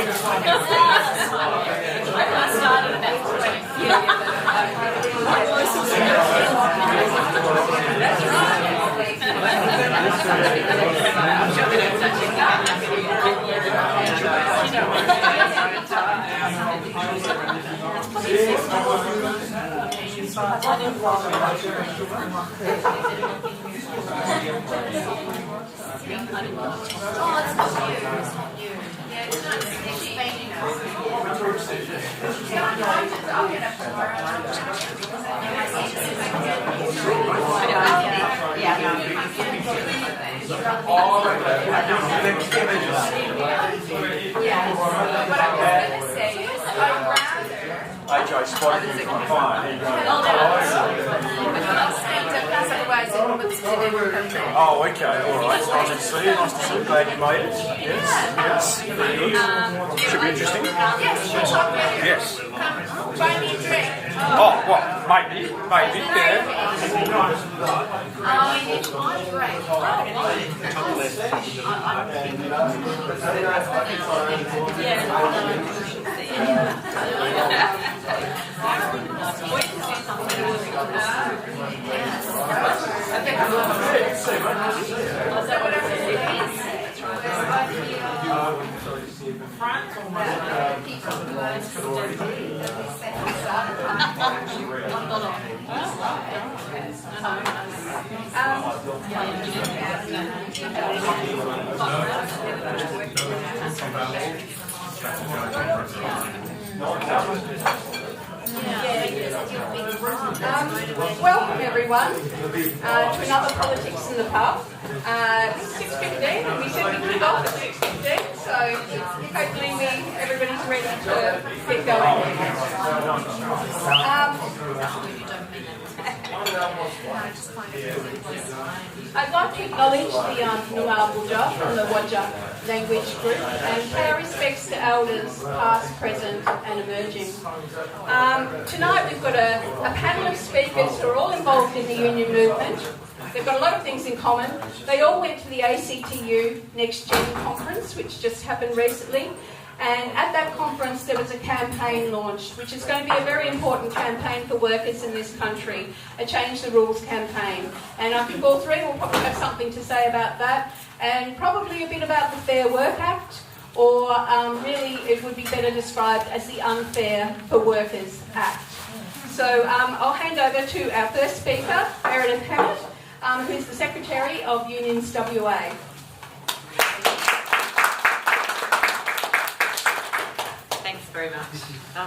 started about 20 years ago. Oh, it's not new. It's not new. Yeah, it's not new. What I was going to say is I'd rather... AJ spotted me on fire. Oh, okay, alright. Nice to see you. Nice to see you. Glad you made it. Yes, very good. Should be interesting. Yes. Buy me a drink. Oh, what? Maybe, yeah. Oh, it's one break. Welcome everyone to another Politics in the Pub. It's 6:15 and we said we kick off at 6:15, so hopefully everybody's ready to get going. I'd like to acknowledge the Nuwa from the Wadja language group and pay our respects to elders past, present and emerging. Tonight we've got a panel of speakers who are all involved in the union movement. They've got a lot of things in common. They all went to the ACTU NextGen Conference, which just happened recently. And at that conference there was a campaign launched, which is going to be a very important campaign for workers in this country, a Change the Rules campaign. And I think all three will probably have something to say about that, and probably a bit about the Fair Work Act, or really it would be better described as the Unfair for Workers Act. So I'll hand over to our first speaker, Meredith Hammat, who's the Secretary of UnionsWA. Thanks very much. I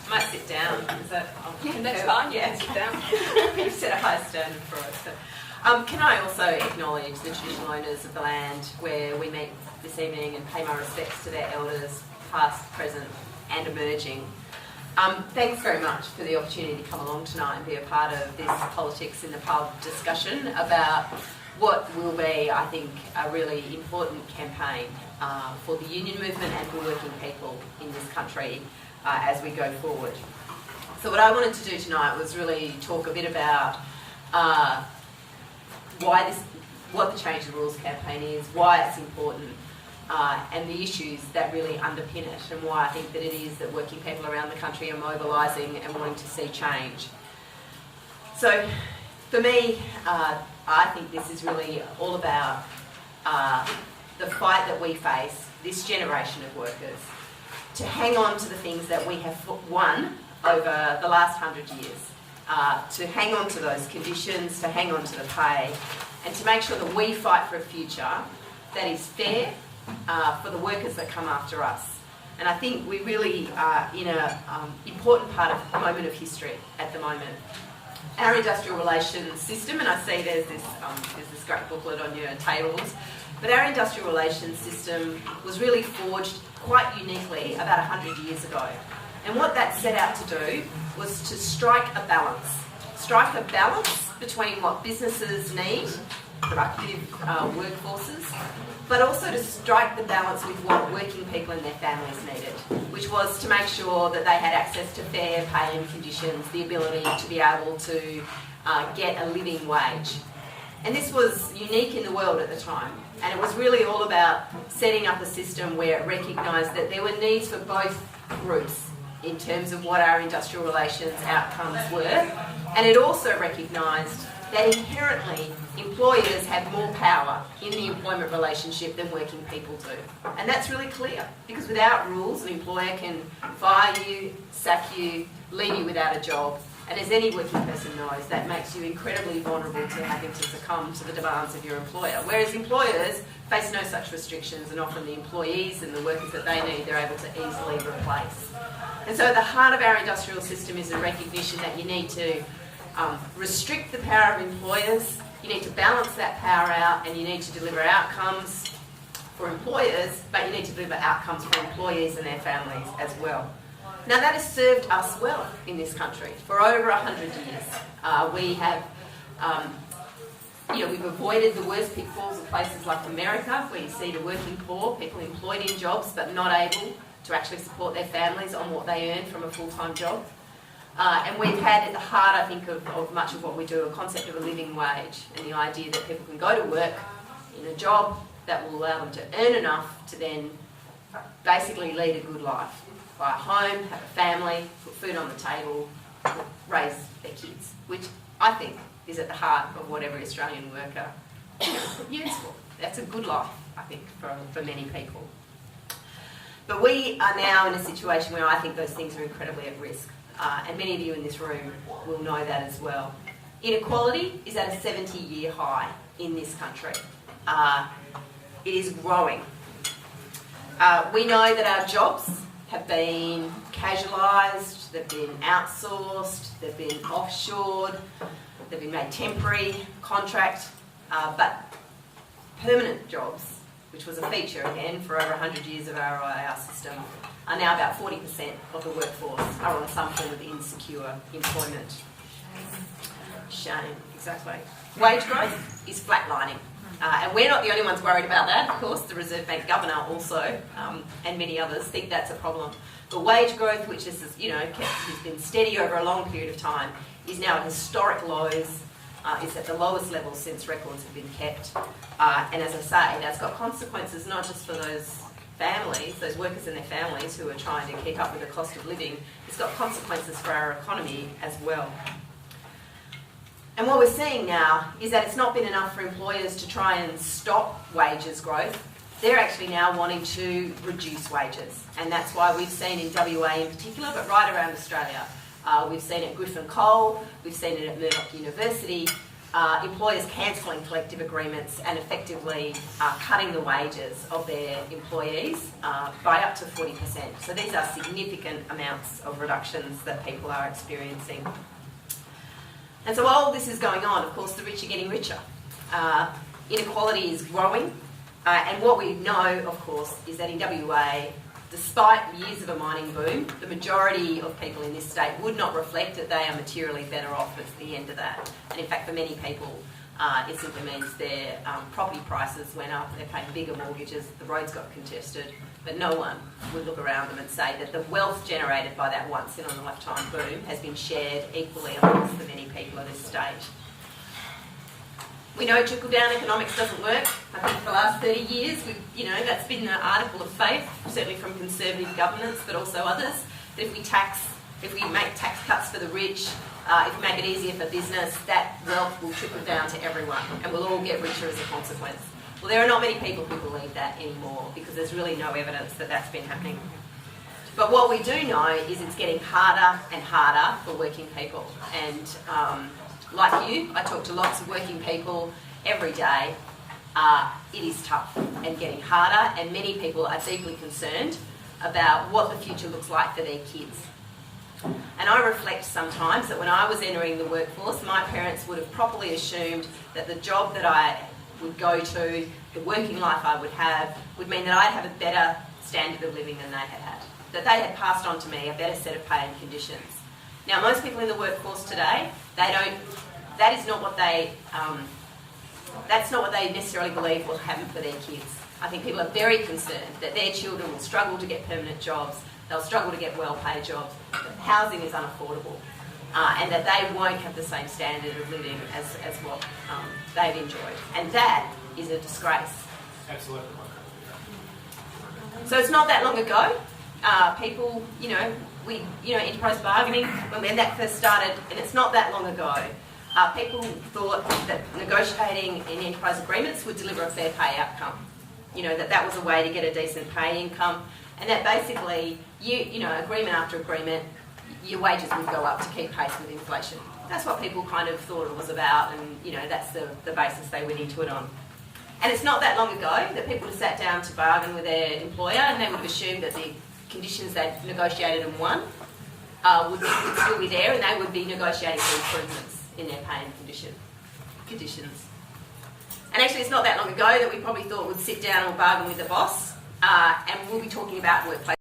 might sit down. Is that? That's fine. Yeah, sit down. You've set a high standard for us. But, can I also acknowledge the traditional owners of the land where we meet this evening and pay my respects to their elders, past, present, and emerging. Thanks very much for the opportunity to come along tonight and be a part of this Politics in the Pub discussion about what will be, I think, a really important campaign for the union movement and for working people in this country as we go forward. So what I wanted to do tonight was really talk a bit about what the Change the Rules campaign is, why it's important, and the issues that really underpin it, and why I think that it is that working people around the country are mobilising and wanting to see change. So for me, I think this is really all about the fight that we face, this generation of workers, to hang on to the things that we have won over the last 100 years, to hang on to those conditions, to hang on to the pay, and to make sure that we fight for a future that is fair for the workers that come after us. And I think we really are in an important part of the moment of history at the moment. Our industrial relations system, and I see there's this great booklet on your tables, but our industrial relations system was really forged quite uniquely about 100 years ago. And what that set out to do was to strike a balance between what businesses need, productive workforces, but also to strike the balance with what working people and their families needed, which was to make sure that they had access to fair pay and conditions, the ability to be able to get a living wage. And this was unique in the world at the time. And it was really all about setting up a system where it recognised that there were needs for both groups in terms of what our industrial relations outcomes were. And it also recognised that inherently employers have more power in the employment relationship than working people do. And that's really clear, because without rules, an employer can fire you, sack you, leave you without a job. And as any working person knows, that makes you incredibly vulnerable to having to succumb to the demands of your employer. Whereas employers face no such restrictions, and often the employees and the workers that they need, they're able to easily replace. And so at the heart of our industrial system is a recognition that you need to restrict the power of employers, you need to balance that power out, and you need to deliver outcomes for employers, but you need to deliver outcomes for employees and their families as well. Now that has served us well in this country for over 100 years. We have, we've avoided the worst pitfalls of places like America, where you see the working poor, people employed in jobs but not able to actually support their families on what they earn from a full-time job. And we've had at the heart, I think, of much of what we do, a concept of a living wage, and the idea that people can go to work in a job that will allow them to earn enough to then basically lead a good life. Buy a home, have a family, put food on the table, raise their kids, which I think is at the heart of what every Australian worker yearns for. That's a good life, I think, for many people. But we are now in a situation where I think those things are incredibly at risk. And many of you in this room will know that as well. Inequality is at a 70-year high in this country. It is growing. We know that our jobs have been casualised, they've been outsourced, they've been offshored, they've been made temporary, contract, but permanent jobs, which was a feature again for over 100 years of our system, are now about 40% of the workforce are on some form of insecure employment. Shame, exactly. Wage growth is flatlining. And we're not the only ones worried about that, of course. The Reserve Bank Governor also, and many others, think that's a problem. But wage growth, which is, has been steady over a long period of time, is now at historic lows. It's at the lowest level since records have been kept. And as I say, that's got consequences not just for those families, those workers and their families who are trying to keep up with the cost of living. It's got consequences for our economy as well. And what we're seeing now is that it's not been enough for employers to try and stop wages growth. They're actually now wanting to reduce wages. And that's why we've seen in WA in particular, but right around Australia, we've seen it at Griffin Coal, we've seen it at Murdoch University, employers cancelling collective agreements and effectively cutting the wages of their employees by up to 40%. So these are significant amounts of reductions that people are experiencing. And so while all this is going on, of course, the rich are getting richer. Inequality is growing. And what we know, of course, is that in WA, despite years of a mining boom, the majority of people in this state would not reflect that they are materially better off at the end of that. And in fact, for many people, it simply means their property prices went up, they're paying bigger mortgages, the roads got congested, but no one would look around them and say that the wealth generated by that once-in-a-lifetime boom has been shared equally amongst the many people at this stage. We know trickle-down economics doesn't work. I think for the last 30 years, that's been the article of faith, certainly from conservative governments, but also others, that if we make tax cuts for the rich, if we make it easier for business, that wealth will trickle down to everyone and we'll all get richer as a consequence. Well, there are not many people who believe that anymore because there's really no evidence that that's been happening. But what we do know is it's getting harder and harder for working people. And like you, I talk to lots of working people every day. It is tough and getting harder, and many people are deeply concerned about what the future looks like for their kids. And I reflect sometimes that when I was entering the workforce, my parents would have properly assumed that the job that I would go to, the working life I would have, would mean that I'd have a better standard of living than they had had. That they had passed on to me a better set of pay and conditions. Now, most people in the workforce today, that's not what they necessarily believe will happen for their kids. I think people are very concerned that their children will struggle to get permanent jobs, they'll struggle to get well-paid jobs, that housing is unaffordable. and that they won't have the same standard of living as what they've enjoyed. And that is a disgrace. Absolutely. So it's not that long ago. People, enterprise bargaining, when that first started, and it's not that long ago, people thought that negotiating in enterprise agreements would deliver a fair pay outcome. That was a way to get a decent pay income, and that basically, agreement after agreement, your wages would go up to keep pace with inflation. That's what people kind of thought it was about, and that's the basis they went into it on. And it's not that long ago that people have sat down to bargain with their employer, and they would have assumed that the conditions they'd negotiated and won would still be there, and they would be negotiating for improvements in their pay and conditions. And actually, it's not that long ago that we probably thought we'd sit down and bargain with the boss, and we'll be talking about workplace